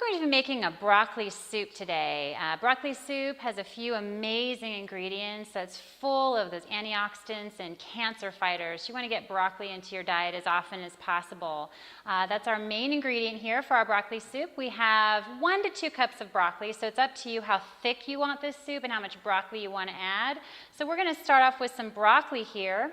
We're going to be making a broccoli soup today. Broccoli soup has a few amazing ingredients that's full of those antioxidants and cancer fighters. You want to get broccoli into your diet as often as possible. That's our main ingredient here for our broccoli soup. We have 1 to 2 cups of broccoli, so it's up to you how thick you want this soup and how much broccoli you want to add. So we're going to start off with some broccoli here.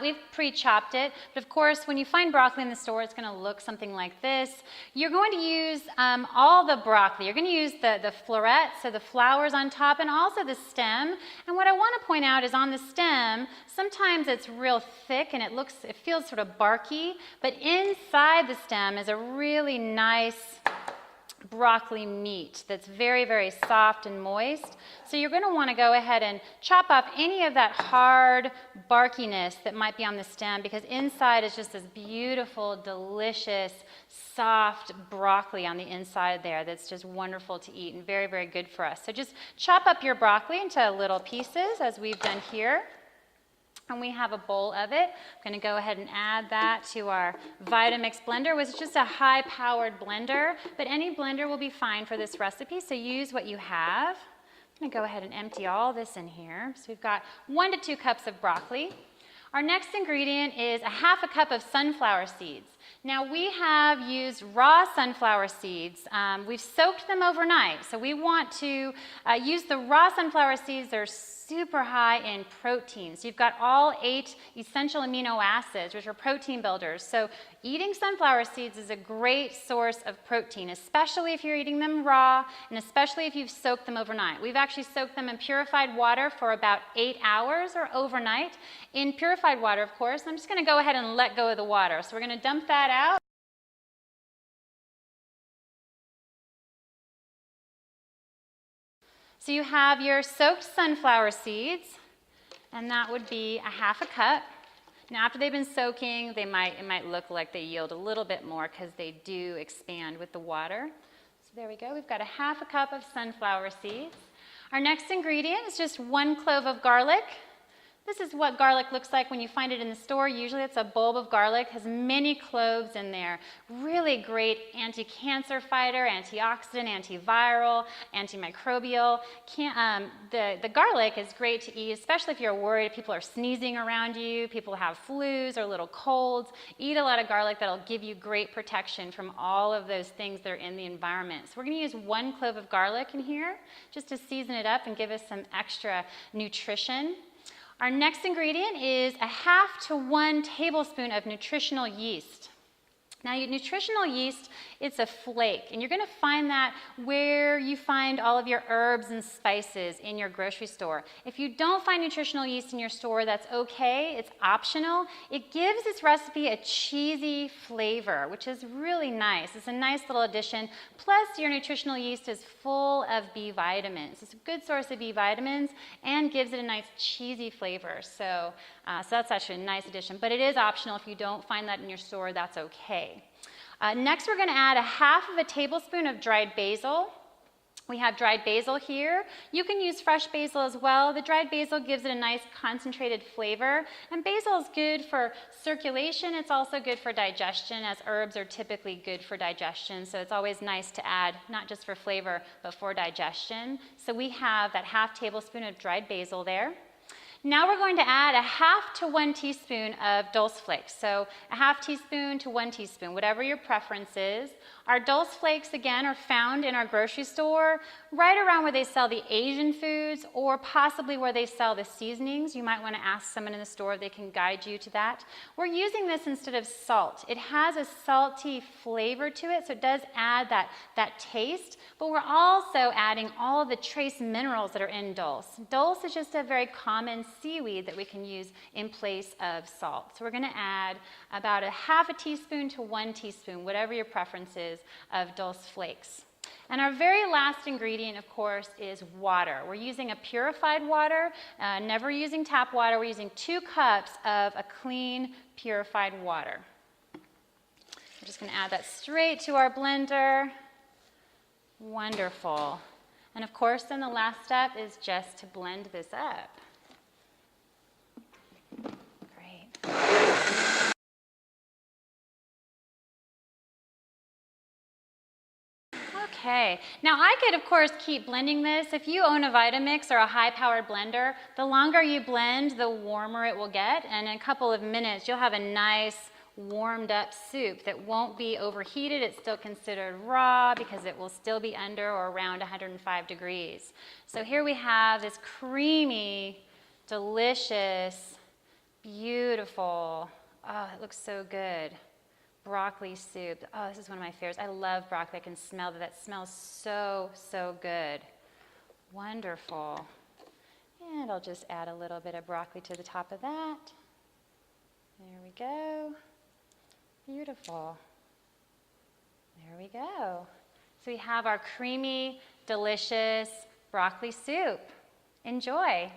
We've pre-chopped it, but of course when you find broccoli in the store it's going to look something like this. You're going to use all the broccoli. You're going to use the florets, so the flowers on top, and also the stem. And what I want to point out is on the stem, sometimes it's real thick and it feels sort of barky, but inside the stem is a really nice broccoli meat that's very, very soft and moist. So you're going to want to go ahead and chop off any of that hard barkiness that might be on the stem, because inside is just this beautiful, delicious, soft broccoli on the inside there that's just wonderful to eat and very, very good for us. So just chop up your broccoli into little pieces as we've done here. And we have a bowl of it. I'm going to go ahead and add that to our Vitamix blender, which is just a high-powered blender, but any blender will be fine for this recipe, so use what you have. I'm going to go ahead and empty all this in here. So we've got 1 to 2 cups of broccoli. Our next ingredient is a ½ cup of sunflower seeds. Now we have used raw sunflower seeds. We've soaked them overnight, so we want to use the raw sunflower seeds. They're super high in protein. So you've got all 8 essential amino acids, which are protein builders. So eating sunflower seeds is a great source of protein, especially if you're eating them raw, and especially if you've soaked them overnight. We've actually soaked them in purified water for about 8 hours or overnight. In purified water, of course, I'm just going to go ahead and let go of the water. So we're going to dump that out. So you have your soaked sunflower seeds, and that would be a ½ cup. Now after they've been soaking, it might look like they yield a little bit more because they do expand with the water. So there we go. We've got a ½ cup of sunflower seeds. Our next ingredient is just 1 clove of garlic. This is what garlic looks like when you find it in the store. Usually it's a bulb of garlic, has many cloves in there. Really great anti-cancer fighter, antioxidant, antiviral, antimicrobial. The garlic is great to eat, especially if you're worried people are sneezing around you, people have flus or little colds. Eat a lot of garlic. That'll give you great protection from all of those things that are in the environment. So we're going to use 1 clove of garlic in here just to season it up and give us some extra nutrition. Our next ingredient is a ½ to 1 tablespoon of nutritional yeast. Now, nutritional yeast, it's a flake, and you're going to find that where you find all of your herbs and spices in your grocery store. If you don't find nutritional yeast in your store, that's okay. It's optional. It gives this recipe a cheesy flavor, which is really nice. It's a nice little addition. Plus, your nutritional yeast is full of B vitamins. It's a good source of B vitamins and gives it a nice cheesy flavor. So that's actually a nice addition. But it is optional. If you don't find that in your store, that's okay. Next, we're going to add a ½ tablespoon of dried basil. We have dried basil here. You can use fresh basil as well. The dried basil gives it a nice concentrated flavor. And basil is good for circulation. It's also good for digestion, as herbs are typically good for digestion. So it's always nice to add, not just for flavor, but for digestion. So we have that ½ tablespoon of dried basil there. Now we're going to add a ½ to 1 teaspoon of dulse flakes. So a ½ teaspoon to 1 teaspoon, whatever your preference is. Our dulse flakes, again, are found in our grocery store, right around where they sell the Asian foods, or possibly where they sell the seasonings. You might want to ask someone in the store if they can guide you to that. We're using this instead of salt. It has a salty flavor to it, so it does add that taste, but we're also adding all of the trace minerals that are in dulse. Dulse is just a very common seaweed that we can use in place of salt. So we're going to add about a ½ teaspoon to 1 teaspoon, whatever your preference is, of dulse flakes. And our very last ingredient, of course, is water. We're using a purified water, never using tap water. We're using 2 cups of a clean, purified water. We're just going to add that straight to our blender. Wonderful. And of course, then the last step is just to blend this up. Okay, now I could of course keep blending this. If you own a Vitamix or a high-powered blender, the longer you blend, the warmer it will get, and in a couple of minutes you'll have a nice warmed up soup that won't be overheated. It's still considered raw because it will still be under or around 105 degrees. So here we have this creamy, delicious, beautiful, oh, it looks so good, broccoli soup. Oh, this is one of my favorites. I love broccoli. I can smell that. That smells so, so good. Wonderful. And I'll just add a little bit of broccoli to the top of that. There we go. Beautiful. There we go. So we have our creamy, delicious broccoli soup. Enjoy.